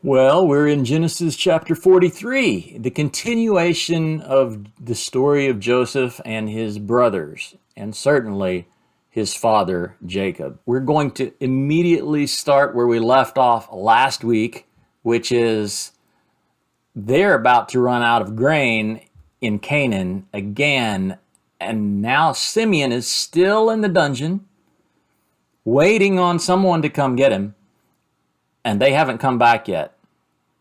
Well, we're in Genesis chapter 43, the continuation of the story of Joseph and his brothers, and certainly his father, Jacob. We're going to immediately start where we left off last week, which is they're about to run out of grain in Canaan again, and now Simeon is still in the dungeon, waiting on someone to come get him, and they haven't come back yet.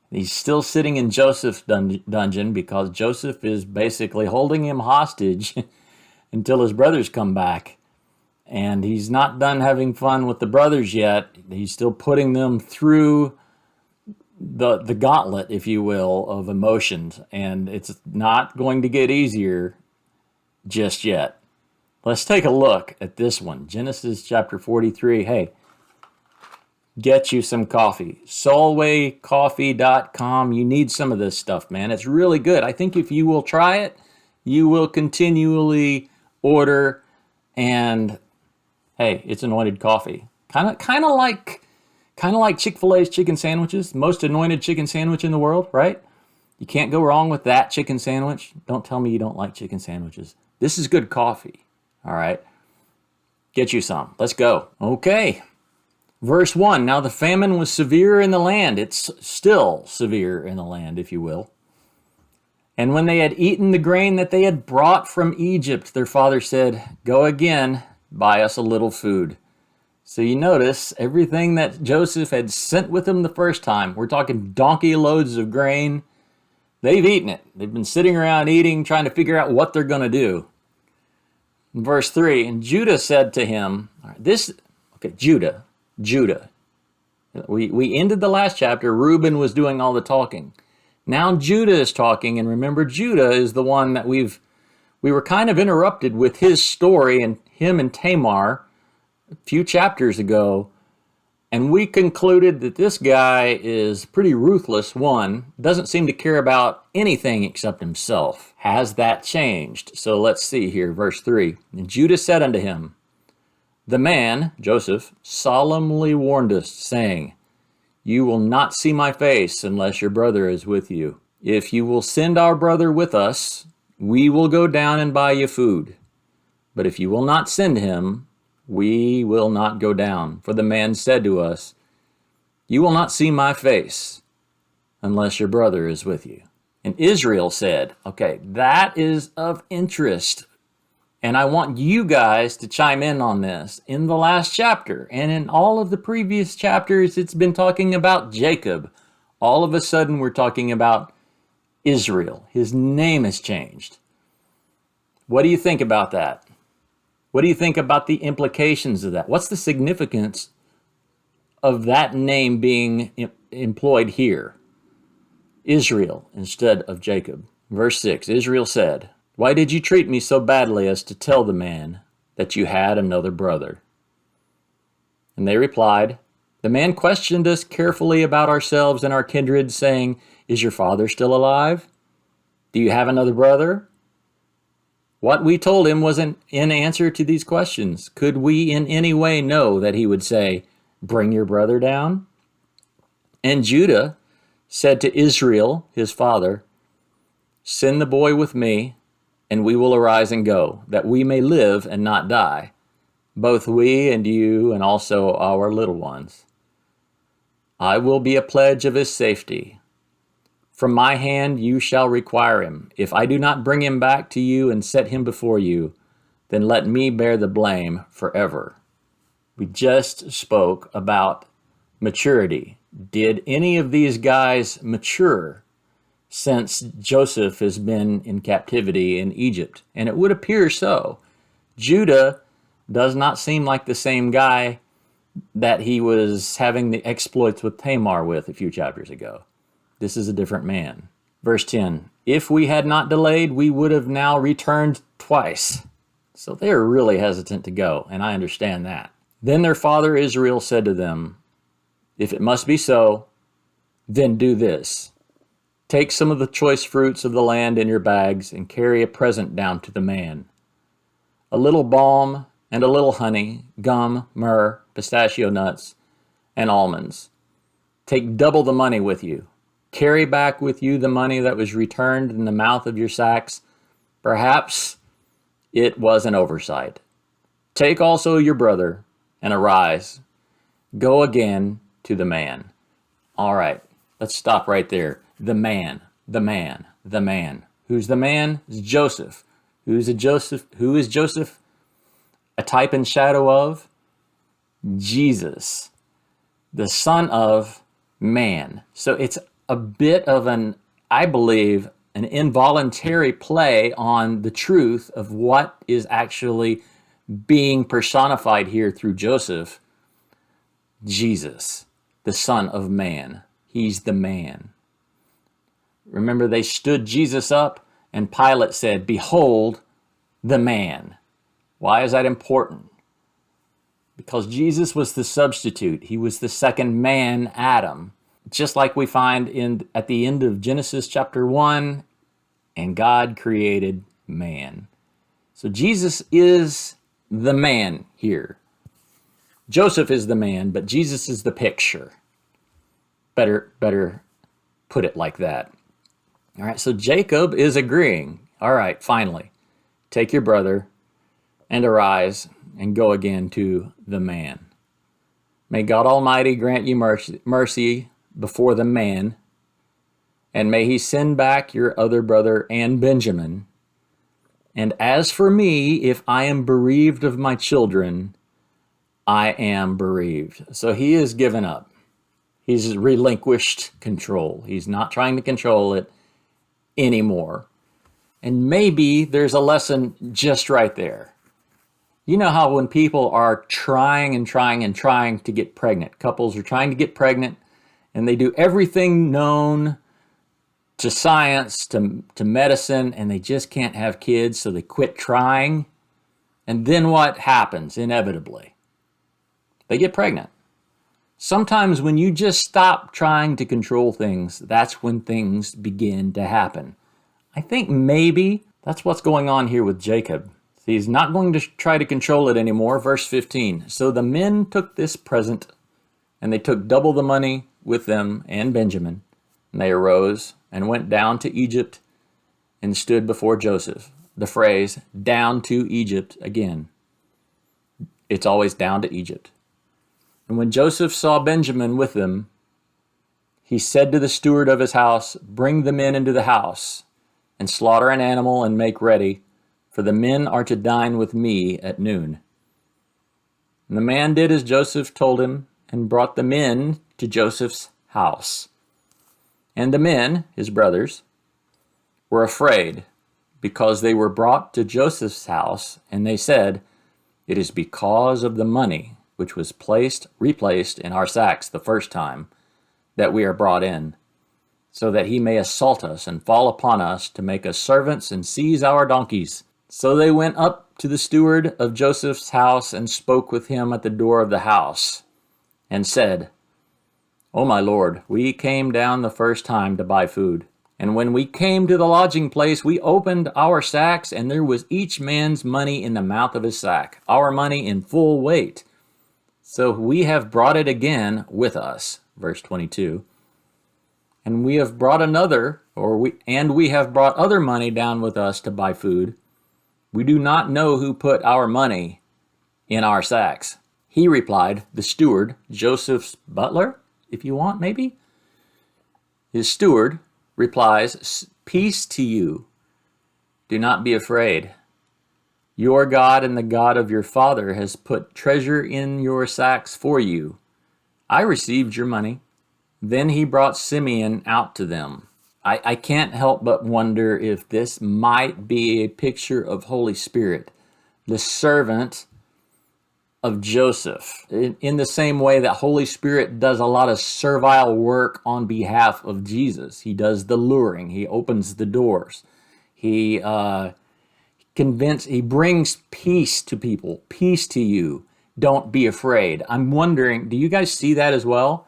He's still sitting in Joseph's dungeon because Joseph is basically holding him hostage until his brothers come back. And he's not done having fun with the brothers yet. He's still putting them through the gauntlet, if you will, of emotions. And it's not going to get easier just yet. Let's take a look at this one. Genesis chapter 43. Hey, get you some coffee. Solwaycoffee.com. You need some of this stuff, man. It's really good. I think if you will try it, you will continually order, and hey, it's anointed coffee. Kind of like Chick-fil-A's chicken sandwiches, most anointed chicken sandwich in the world, right? You can't go wrong with that chicken sandwich. Don't tell me you don't like chicken sandwiches. This is good coffee. All right. Get you some. Let's go. Okay. Verse 1, now the famine was severe in the land. It's still severe in the land, if you will. And when they had eaten the grain that they had brought from Egypt, their father said, go again, buy us a little food. So you notice everything that Joseph had sent with him the first time. We're talking donkey loads of grain. They've eaten it. They've been sitting around eating, trying to figure out what they're going to do. In verse 3, and Judah said to him, Judah. We ended the last chapter. Reuben was doing all the talking. Now Judah is talking, and remember, Judah is the one that we were kind of interrupted with his story and him and Tamar a few chapters ago, and we concluded that this guy is pretty ruthless. One, doesn't seem to care about anything except himself. Has that changed? So let's see here, verse 3. And Judah said unto him, the man, Joseph, solemnly warned us, saying, you will not see my face unless your brother is with you. If you will send our brother with us, we will go down and buy you food. But if you will not send him, we will not go down. For the man said to us, you will not see my face unless your brother is with you. And Israel said, okay, that is of interest. And I want you guys to chime in on this. In the last chapter and in all of the previous chapters, it's been talking about Jacob. All of a sudden, we're talking about Israel. His name has changed. What do you think about that? What do you think about the implications of that? What's the significance of that name being employed here? Israel instead of Jacob. Verse 6, Israel said, why did you treat me so badly as to tell the man that you had another brother? And they replied, the man questioned us carefully about ourselves and our kindred, saying, is your father still alive? Do you have another brother? What we told him was in answer to these questions. Could we in any way know that he would say, bring your brother down? And Judah said to Israel, his father, send the boy with me, and we will arise and go, that we may live and not die, both we and you and also our little ones. I will be a pledge of his safety. From my hand you shall require him. If I do not bring him back to you and set him before you, then let me bear the blame forever. We just spoke about maturity. Did any of these guys mature since Joseph has been in captivity in Egypt? And it would appear so. Judah does not seem like the same guy that he was having the exploits with Tamar with a few chapters ago. This is a different man. Verse 10, if we had not delayed, we would have now returned twice. So they're really hesitant to go, and I understand that. Then their father Israel said to them, if it must be so, then do this. Take some of the choice fruits of the land in your bags and carry a present down to the man. A little balm and a little honey, gum, myrrh, pistachio nuts, and almonds. Take double the money with you. Carry back with you the money that was returned in the mouth of your sacks. Perhaps it was an oversight. Take also your brother and arise. Go again to the man. All right, let's stop right there. The man, the man, the man. Who's the man? It's Joseph. Who is Joseph? A type and shadow of Jesus, the Son of Man. So it's a bit of I believe, an involuntary play on the truth of what is actually being personified here through Joseph. Jesus, the Son of Man. He's the man. Remember, they stood Jesus up, and Pilate said, "Behold the man." Why is that important? Because Jesus was the substitute. He was the second man, Adam. Just like we find at the end of Genesis chapter 1, and God created man. So Jesus is the man here. Joseph is the man, but Jesus is the picture. Better put it like that. All right, so Jacob is agreeing. All right, finally, take your brother and arise and go again to the man. May God Almighty grant you mercy before the man, and may he send back your other brother and Benjamin. And as for me, if I am bereaved of my children, I am bereaved. So he is given up. He's relinquished control. He's not trying to control it anymore. And maybe there's a lesson just right there. You know how when people are trying to get pregnant, couples are trying to get pregnant, and they do everything known to science, to medicine, and they just can't have kids, so they quit trying. And then what happens inevitably? They get pregnant. Sometimes when you just stop trying to control things, that's when things begin to happen. I think maybe that's what's going on here with Jacob. He's not going to try to control it anymore. Verse 15. So the men took this present, and they took double the money with them and Benjamin. And they arose and went down to Egypt and stood before Joseph. The phrase, down to Egypt, again. It's always down to Egypt. And when Joseph saw Benjamin with them, he said to the steward of his house, "Bring the men into the house, and slaughter an animal and make ready, for the men are to dine with me at noon." And the man did as Joseph told him, and brought the men to Joseph's house. And the men, his brothers, were afraid, because they were brought to Joseph's house, and they said, "It is because of the money which was replaced in our sacks the first time, that we are brought in, so that he may assault us and fall upon us to make us servants and seize our donkeys." So they went up to the steward of Joseph's house and spoke with him at the door of the house, and said, "O my lord, we came down the first time to buy food. And when we came to the lodging place, we opened our sacks, and there was each man's money in the mouth of his sack, our money in full weight. So we have brought it again with us." Verse 22. "And we have brought we have brought other money down with us to buy food. We do not know who put our money in our sacks." He replied, the steward, Joseph's butler, if you want, maybe. His steward replies, "Peace to you. Do not be afraid. Your God and the God of your father has put treasure in your sacks for you. I received your money." Then he brought Simeon out to them. I can't help but wonder if this might be a picture of Holy Spirit, the servant of Joseph, in the same way that Holy Spirit does a lot of servile work on behalf of Jesus. He does the luring. He opens the doors. He brings peace to people. Peace to you. Don't be afraid. I'm wondering, do you guys see that as well?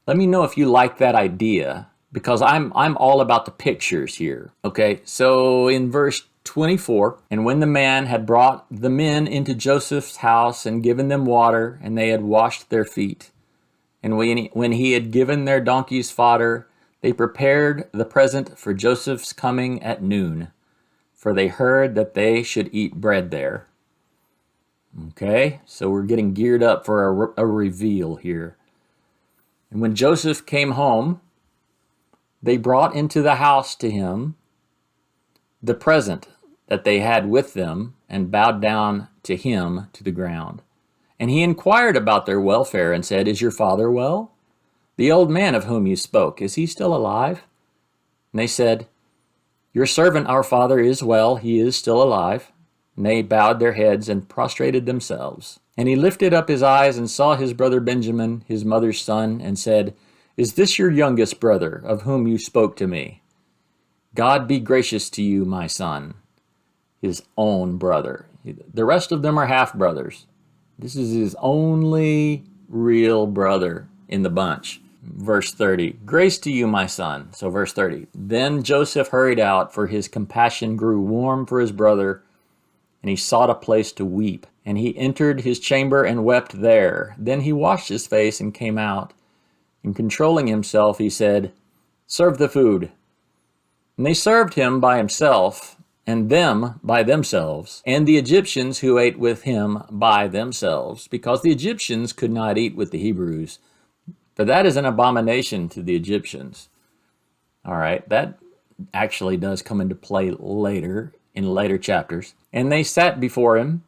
Let me know if you like that idea, because I'm all about the pictures here. Okay, so in verse 24, "And when the man had brought the men into Joseph's house and given them water, and they had washed their feet, And when he had given their donkeys fodder, they prepared the present for Joseph's coming at noon, for they heard that they should eat bread there. Okay, so we're getting geared up for a reveal here. And when Joseph came home, they brought into the house to him the present that they had with them and bowed down to him to the ground. And he inquired about their welfare and said, "Is your father well? The old man of whom you spoke, is he still alive?" And they said, "Your servant, our father, is well. He is still alive." And they bowed their heads and prostrated themselves. And he lifted up his eyes and saw his brother Benjamin, his mother's son, and said, "Is this your youngest brother, of whom you spoke to me? God be gracious to you, my son." His own brother. The rest of them are half-brothers. This is his only real brother in the bunch. Verse 30, "Grace to you, my son." So verse 30, "Then Joseph hurried out, for his compassion grew warm for his brother, and he sought a place to weep. And he entered his chamber and wept there. Then he washed his face and came out. And controlling himself, he said, 'Serve the food.' And they served him by himself, and them by themselves, and the Egyptians who ate with him by themselves, because the Egyptians could not eat with the Hebrews, for that is an abomination to the Egyptians." All right, that actually does come into play later, in later chapters. "And they sat before him,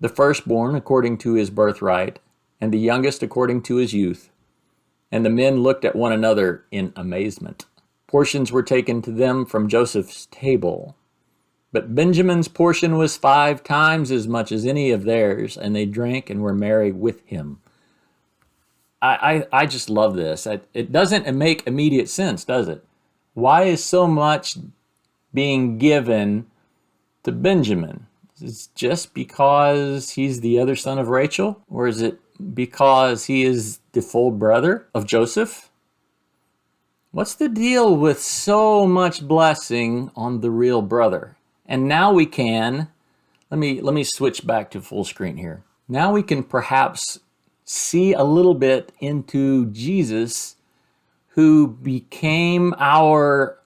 the firstborn according to his birthright, and the youngest according to his youth. And the men looked at one another in amazement. Portions were taken to them from Joseph's table. But Benjamin's portion was 5 times as much as any of theirs, and they drank and were merry with him." I just love this. It doesn't make immediate sense, does it? Why is so much being given to Benjamin? Is it just because he's the other son of Rachel? Or is it because he is the full brother of Joseph? What's the deal with so much blessing on the real brother? And now we can, let me switch back to full screen here. Now we can perhaps see a little bit into Jesus, who became our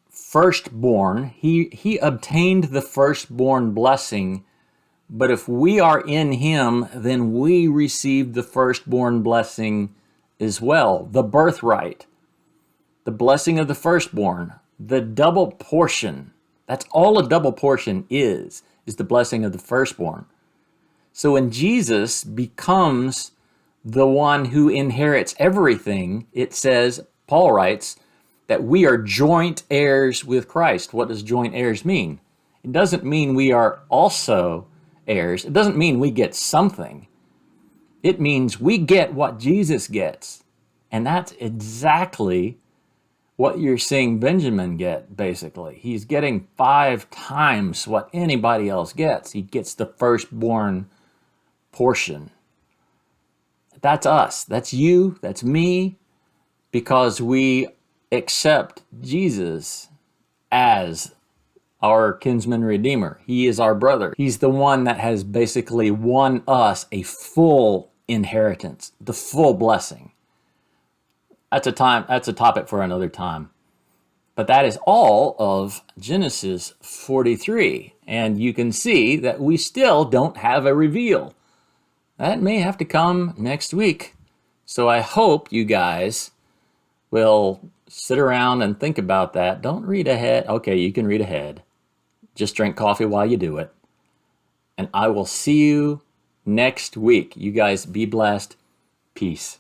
firstborn. He obtained the firstborn blessing, but if we are in him, then we receive the firstborn blessing as well. The birthright, the blessing of the firstborn, the double portion. That's all a double portion is the blessing of the firstborn. So when Jesus becomes the one who inherits everything, it says, Paul writes, that we are joint heirs with Christ. What does joint heirs mean? It doesn't mean we are also heirs. It doesn't mean we get something. It means we get what Jesus gets. And that's exactly what you're seeing Benjamin get, basically. He's getting 5 times what anybody else gets. He gets the firstborn portion. That's us. That's you. That's me. Because we accept Jesus as our kinsman redeemer. He is our brother. He's the one that has basically won us a full inheritance, the full blessing. That's a topic for another time. But that is all of Genesis 43. And you can see that we still don't have a reveal. That may have to come next week. So I hope you guys will sit around and think about that. Don't read ahead. Okay, you can read ahead. Just drink coffee while you do it. And I will see you next week. You guys be blessed. Peace.